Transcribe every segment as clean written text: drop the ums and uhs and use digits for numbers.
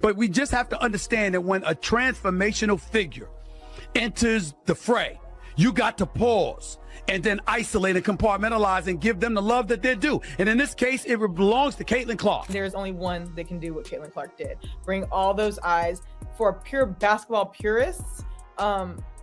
But we just have to understand that when a transformational figure enters the fray, you got to pause and then isolate and compartmentalize and give them the love that they're due. And in this case, it belongs to Caitlin Clark. There's only one that can do what Caitlin Clark did. Bring all those eyes. For pure basketball purists,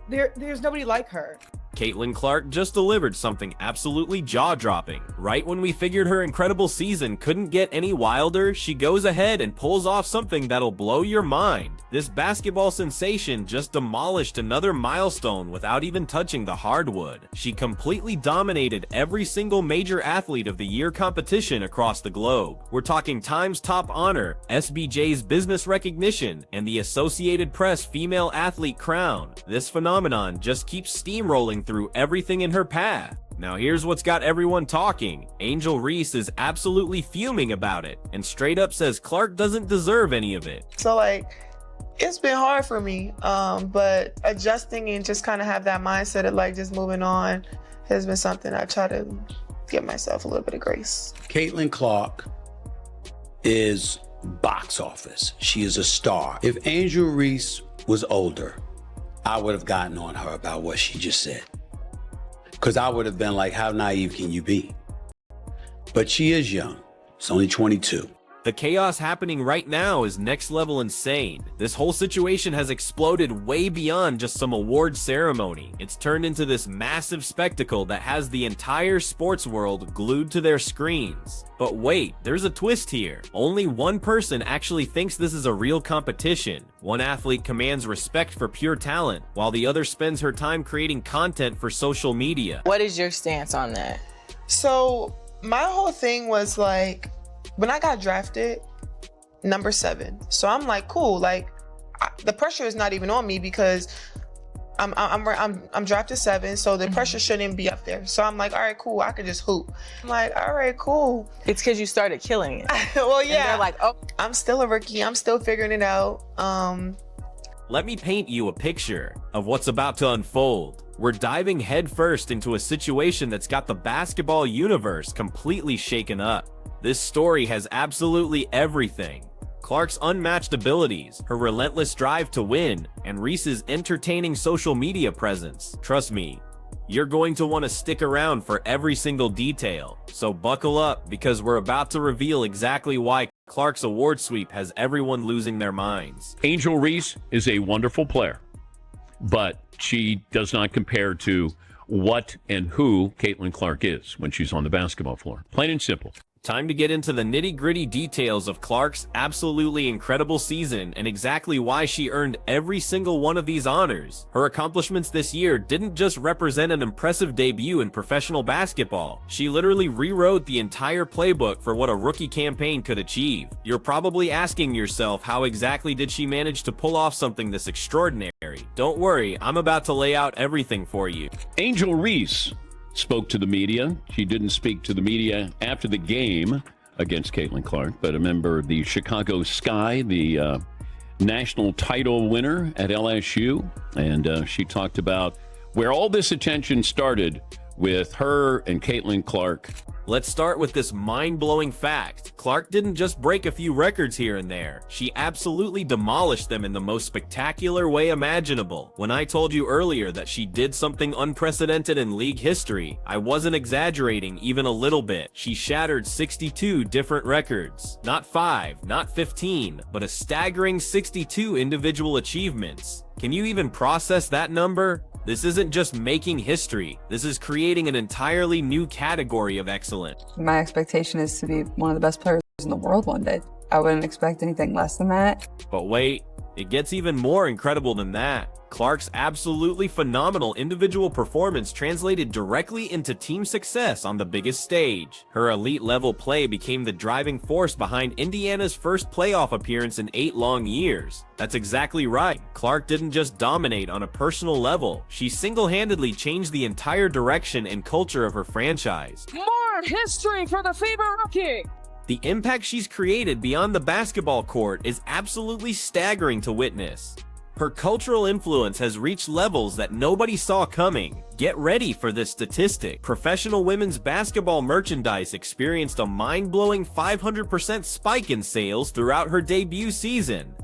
there's nobody like her. Caitlin Clark just delivered something absolutely jaw-dropping. Right when we figured her incredible season couldn't get any wilder, she goes ahead and pulls off something that'll blow your mind. This basketball sensation just demolished another milestone without even touching the hardwood. She completely dominated every single major athlete of the year competition across the globe. We're talking Time's top honor, SBJ's business recognition, and the Associated Press Female Athlete crown. This phenomenon just keeps steamrolling through everything in her path. Now here's what's got everyone talking. Angel Reese is absolutely fuming about it and straight up says Clark doesn't deserve any of it. So like, it's been hard for me, but adjusting and just kind of have that mindset of like just moving on has been something I try to give myself a little bit of grace. Caitlin Clark is box office. She is a star. If Angel Reese was older, I would have gotten on her about what she just said. Because I would have been like, how naive can you be? But she is young. She's only 22. The chaos happening right now is next level insane. This whole situation has exploded way beyond just some award ceremony. It's turned into this massive spectacle that has the entire sports world glued to their screens. But wait, there's a twist here. Only one person actually thinks this is a real competition. One athlete commands respect for pure talent, while the other spends her time creating content for social media. What is your stance on that? So my whole thing was like, when I got drafted, number 7. So I'm like, cool. Like, the pressure is not even on me because I'm drafted 7, so the pressure shouldn't be up there. So I'm like, all right, cool. I could just hoop. I'm like, all right, cool. It's because you started killing it. Well, yeah. And they're like, oh, I'm still a rookie. I'm still figuring it out. Let me paint you a picture of what's about to unfold. We're diving headfirst into a situation that's got the basketball universe completely shaken up. This story has absolutely everything. Clark's unmatched abilities, her relentless drive to win, and Reese's entertaining social media presence. Trust me, you're going to want to stick around for every single detail. So buckle up, because we're about to reveal exactly why Clark's award sweep has everyone losing their minds. Angel Reese is a wonderful player, but she does not compare to what and who Caitlin Clark is when she's on the basketball floor. Plain and simple. Time to get into the nitty-gritty details of Clark's absolutely incredible season and exactly why she earned every single one of these honors. Her accomplishments this year didn't just represent an impressive debut in professional basketball. She literally rewrote the entire playbook for what a rookie campaign could achieve. You're probably asking yourself, how exactly did she manage to pull off something this extraordinary? Don't worry, I'm about to lay out everything for you. Angel Reese spoke to the media. She didn't speak to the media after the game against Caitlin Clark, but a member of the Chicago Sky, the national title winner at LSU, and she talked about where all this attention started with her and Caitlin Clark. Let's start with this mind-blowing fact. Clark didn't just break a few records here and there. She absolutely demolished them in the most spectacular way imaginable. When I told you earlier that she did something unprecedented in league history, I wasn't exaggerating even a little bit. She shattered 62 different records. Not 5, not 15, but a staggering 62 individual achievements. Can you even process that number? This isn't just making history. This is creating an entirely new category of excellence. My expectation is to be one of the best players in the world one day. I wouldn't expect anything less than that. But wait, it gets even more incredible than that. Clark's absolutely phenomenal individual performance translated directly into team success on the biggest stage. Her elite level play became the driving force behind Indiana's first playoff appearance in 8 long years. That's exactly right. Clark didn't just dominate on a personal level. She single-handedly changed the entire direction and culture of her franchise. More history for the FIBA rookie! The impact she's created beyond the basketball court is absolutely staggering to witness. Her cultural influence has reached levels that nobody saw coming. Get ready for this statistic. Professional women's basketball merchandise experienced a mind-blowing 500% spike in sales throughout her debut season.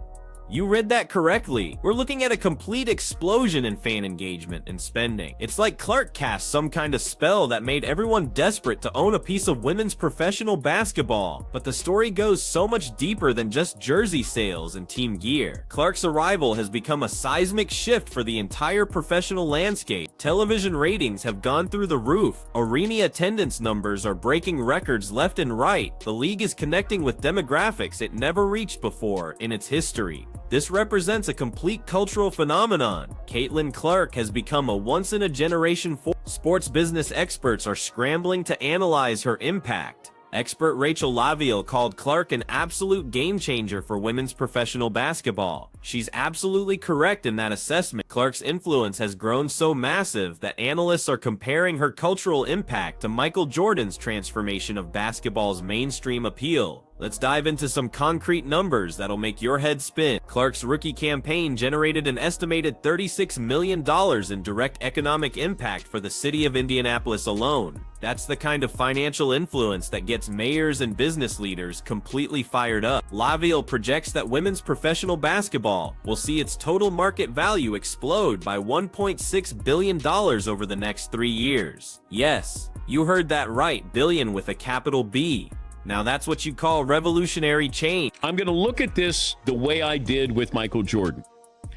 You read that correctly. We're looking at a complete explosion in fan engagement and spending. It's like Clark cast some kind of spell that made everyone desperate to own a piece of women's professional basketball. But the story goes so much deeper than just jersey sales and team gear. Clark's arrival has become a seismic shift for the entire professional landscape. Television ratings have gone through the roof. Arena attendance numbers are breaking records left and right. The league is connecting with demographics it never reached before in its history. This represents a complete cultural phenomenon. Caitlin Clark has become a once-in-a-generation force. Sports business experts are scrambling to analyze her impact. Expert Rachel Lavielle called Clark an absolute game-changer for women's professional basketball. She's absolutely correct in that assessment. Clark's influence has grown so massive that analysts are comparing her cultural impact to Michael Jordan's transformation of basketball's mainstream appeal. Let's dive into some concrete numbers that'll make your head spin. Clark's rookie campaign generated an estimated $36 million in direct economic impact for the city of Indianapolis alone. That's the kind of financial influence that gets mayors and business leaders completely fired up. Lavielle projects that women's professional basketball will see its total market value explode by $1.6 billion over the next 3 years. Yes, you heard that right, billion with a capital B. Now that's what you call revolutionary change. I'm going to look at this the way I did with Michael Jordan.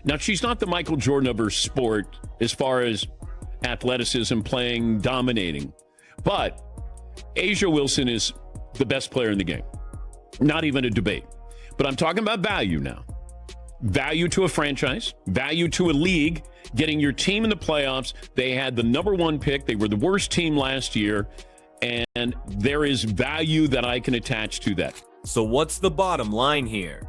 Now, she's not the Michael Jordan of her sport as far as athleticism, playing, dominating. But A'ja Wilson is the best player in the game. Not even a debate. But I'm talking about value now. Value to a franchise, value to a league, getting your team in the playoffs. They had the #1 pick. They were the worst team last year. And there is value that I can attach to that. So what's the bottom line here?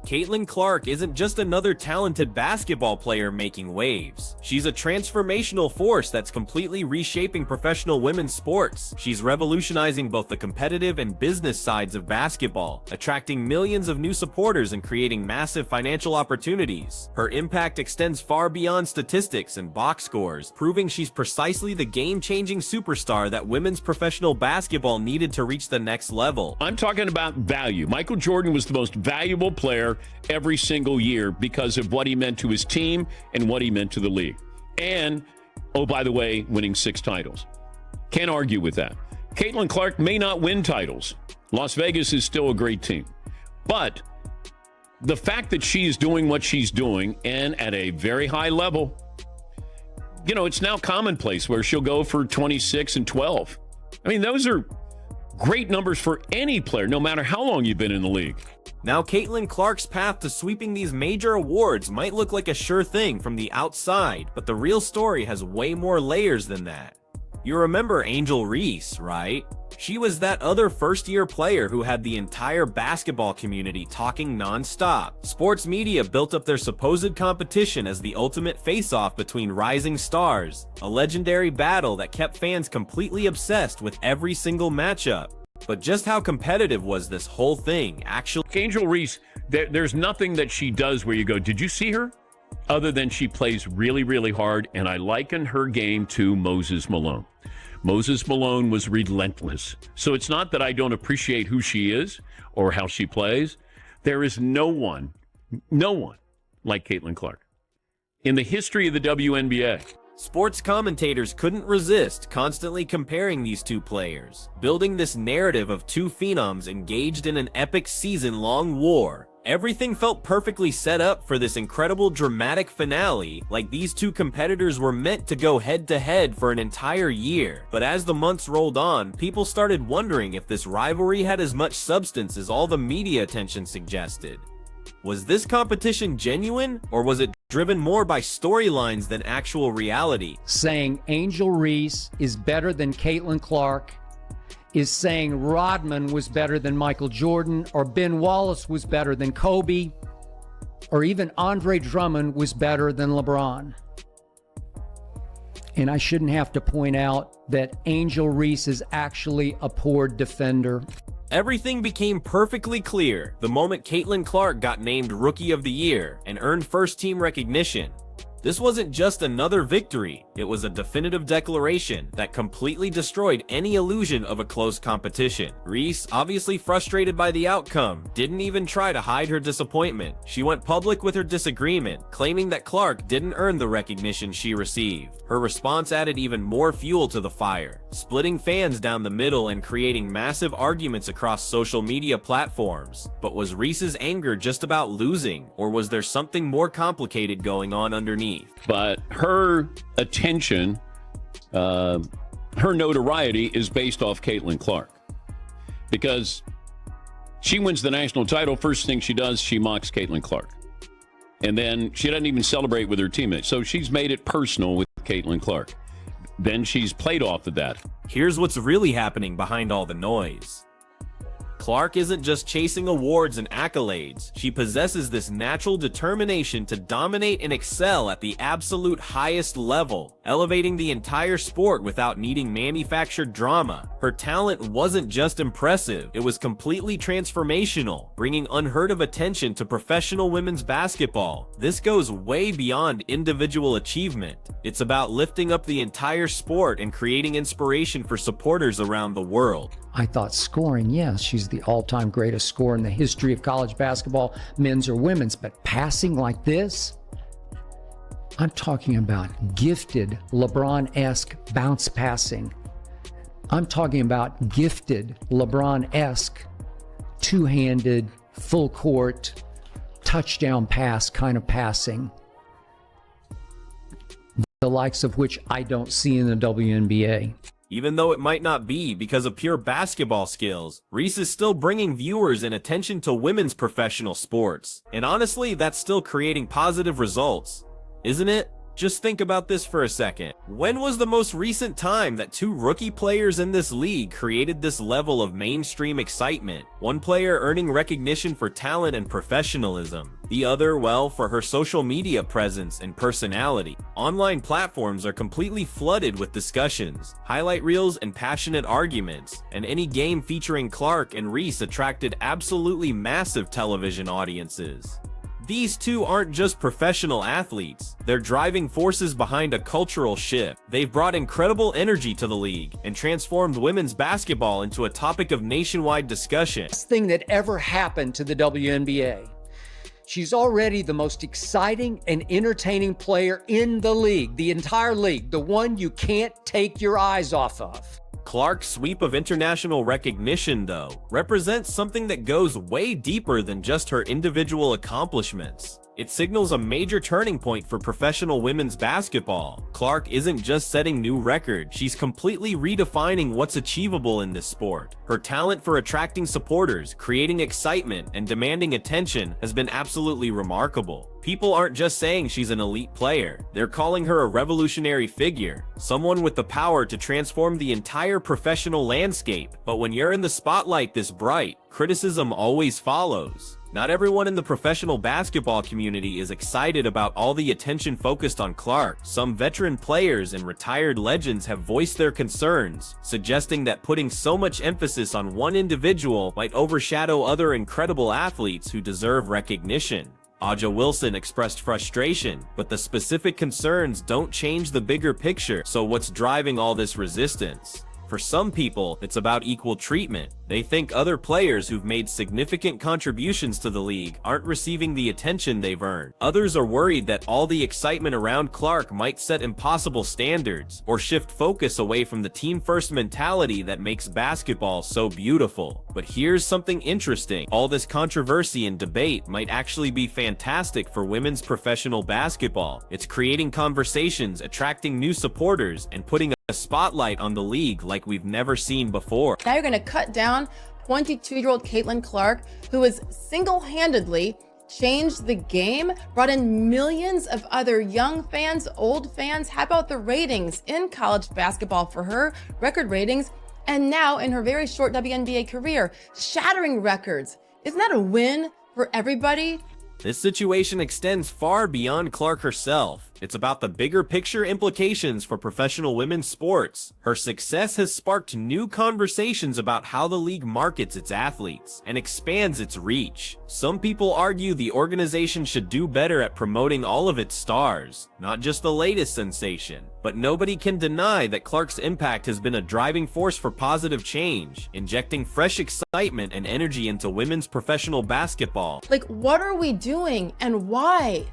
Caitlin Clark isn't just another talented basketball player making waves. She's a transformational force that's completely reshaping professional women's sports. She's revolutionizing both the competitive and business sides of basketball, attracting millions of new supporters and creating massive financial opportunities. Her impact extends far beyond statistics and box scores, proving she's precisely the game-changing superstar that women's professional basketball needed to reach the next level. I'm talking about value. Michael Jordan was the most valuable player every single year because of what he meant to his team and what he meant to the league. And, oh, by the way, winning 6 titles. Can't argue with that. Caitlin Clark may not win titles. Las Vegas is still a great team. But the fact that she is doing what she's doing and at a very high level, you know, it's now commonplace where she'll go for 26 and 12. I mean, those are great numbers for any player, no matter how long you've been in the league. Now, Caitlin Clark's path to sweeping these major awards might look like a sure thing from the outside, but the real story has way more layers than that. You remember Angel Reese, right? She was that other first-year player who had the entire basketball community talking non-stop. Sports media built up their supposed competition as the ultimate face-off between rising stars, a legendary battle that kept fans completely obsessed with every single matchup. But just how competitive was this whole thing, actually? Angel Reese, there's nothing that she does where you go, did you see her? Other than she plays really, really hard, and I liken her game to Moses Malone. Moses Malone was relentless. So it's not that I don't appreciate who she is or how she plays. There is no one like Caitlin Clark in the history of the WNBA. Sports commentators couldn't resist constantly comparing these two players, building this narrative of two phenoms engaged in an epic season-long war. Everything felt perfectly set up for this incredible dramatic finale, like these two competitors were meant to go head-to-head for an entire year. But as the months rolled on, people started wondering if this rivalry had as much substance as all the media attention suggested. Was this competition genuine, or was it driven more by storylines than actual reality? Saying Angel Reese is better than Caitlin Clark is saying Rodman was better than Michael Jordan, or Ben Wallace was better than Kobe, or even Andre Drummond was better than LeBron. And I shouldn't have to point out that Angel Reese is actually a poor defender. Everything became perfectly clear the moment Caitlin Clark got named Rookie of the Year and earned first-team recognition. This wasn't just another victory. It was a definitive declaration that completely destroyed any illusion of a close competition. Reese, obviously frustrated by the outcome, didn't even try to hide her disappointment. She went public with her disagreement, claiming that Clark didn't earn the recognition she received. Her response added even more fuel to the fire, splitting fans down the middle and creating massive arguments across social media platforms. But was Reese's anger just about losing, or was there something more complicated going on underneath? But her attention, her notoriety is based off Caitlin Clark. Because she wins the national title, first thing she does, she mocks Caitlin Clark. And then she doesn't even celebrate with her teammates. So she's made it personal with Caitlin Clark. Then she's played off of that. Here's what's really happening behind all the noise. Clark isn't just chasing awards and accolades. She possesses this natural determination to dominate and excel at the absolute highest level, elevating the entire sport without needing manufactured drama. Her talent wasn't just impressive, it was completely transformational, bringing unheard of attention to professional women's basketball. This goes way beyond individual achievement. It's about lifting up the entire sport and creating inspiration for supporters around the world. I thought scoring, yes, she's the all-time greatest scorer in the history of college basketball, men's or women's, but passing like this? I'm talking about gifted LeBron-esque bounce passing. I'm talking about gifted LeBron-esque two-handed, full court, touchdown pass kind of passing. The likes of which I don't see in the WNBA. Even though it might not be because of pure basketball skills, Reese is still bringing viewers and attention to women's professional sports. And honestly, that's still creating positive results, isn't it? Just think about this for a second. When was the most recent time that two rookie players in this league created this level of mainstream excitement? One player earning recognition for talent and professionalism, the other, well, for her social media presence and personality. Online platforms are completely flooded with discussions, highlight reels, and passionate arguments, and any game featuring Clark and Reese attracted absolutely massive television audiences. These two aren't just professional athletes, they're driving forces behind a cultural shift. They've brought incredible energy to the league and transformed women's basketball into a topic of nationwide discussion. Best thing that ever happened to the WNBA. She's already the most exciting and entertaining player in the league, the entire league, the one you can't take your eyes off of. Clark's sweep of international recognition, though, represents something that goes way deeper than just her individual accomplishments. It signals a major turning point for professional women's basketball. Clark isn't just setting new records, she's completely redefining what's achievable in this sport. Her talent for attracting supporters, creating excitement, and demanding attention has been absolutely remarkable. People aren't just saying she's an elite player, they're calling her a revolutionary figure, someone with the power to transform the entire professional landscape. But when you're in the spotlight this bright, criticism always follows. Not everyone in the professional basketball community is excited about all the attention focused on Clark. Some veteran players and retired legends have voiced their concerns, suggesting that putting so much emphasis on one individual might overshadow other incredible athletes who deserve recognition. Aja Wilson expressed frustration, but the specific concerns don't change the bigger picture. So what's driving all this resistance? For some people, it's about equal treatment. They think other players who've made significant contributions to the league aren't receiving the attention they've earned. Others are worried that all the excitement around Clark might set impossible standards or shift focus away from the team-first mentality that makes basketball so beautiful. But here's something interesting. All this controversy and debate might actually be fantastic for women's professional basketball. It's creating conversations, attracting new supporters, and putting a spotlight on the league like we've never seen before. Now you're going to cut down 22-year-old Caitlin Clark, who has single-handedly changed the game, brought in millions of other young fans, old fans. How about the ratings in college basketball for her? Record ratings. And now in her very short WNBA career, shattering records. Isn't that a win for everybody? This situation extends far beyond Clark herself. It's about the bigger picture implications for professional women's sports. Her success has sparked new conversations about how the league markets its athletes and expands its reach. Some people argue the organization should do better at promoting all of its stars, not just the latest sensation. But nobody can deny that Clark's impact has been a driving force for positive change, injecting fresh excitement and energy into women's professional basketball. Like, what are we doing and why?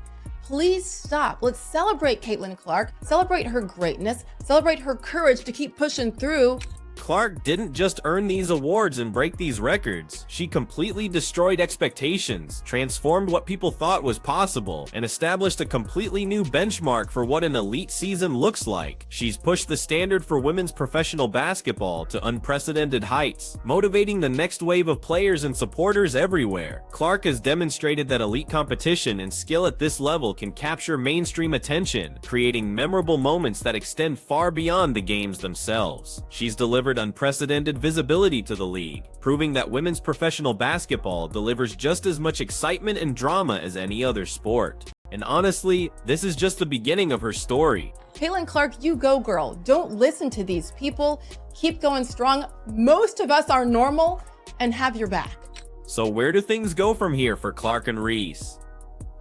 Please stop. Let's celebrate Caitlin Clark, celebrate her greatness, celebrate her courage to keep pushing through. Clark didn't just earn these awards and break these records. She completely destroyed expectations, transformed what people thought was possible, and established a completely new benchmark for what an elite season looks like. She's pushed the standard for women's professional basketball to unprecedented heights, motivating the next wave of players and supporters everywhere. Clark has demonstrated that elite competition and skill at this level can capture mainstream attention, creating memorable moments that extend far beyond the games themselves. She's delivered unprecedented visibility to the league, proving that women's professional basketball delivers just as much excitement and drama as any other sport. And honestly, this is just the beginning of her story. Caitlin Clark, you go, girl. Don't listen to these people. Keep going strong. Most of us are normal and have your back. So where do things go from here for Clark and Reese?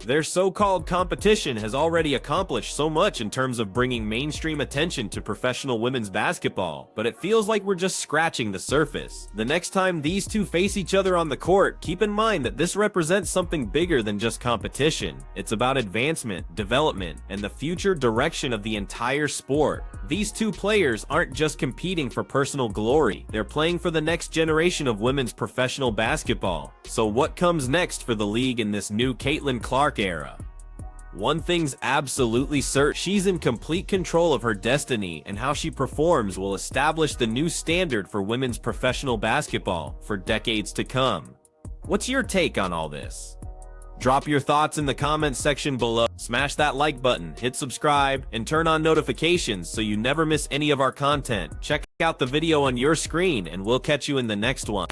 Their so-called competition has already accomplished so much in terms of bringing mainstream attention to professional women's basketball, but it feels like we're just scratching the surface. The next time these two face each other on the court, keep in mind that this represents something bigger than just competition. It's about advancement, development, and the future direction of the entire sport. These two players aren't just competing for personal glory, they're playing for the next generation of women's professional basketball. So what comes next for the league in this new Caitlin Clark era? One thing's absolutely certain: she's in complete control of her destiny, and how she performs will establish the new standard for women's professional basketball for decades to come. What's your take on all this? Drop your thoughts in the comments section below. Smash that like button, hit subscribe, and turn on notifications so you never miss any of our content. Check out the video on your screen, and we'll catch you in the next one.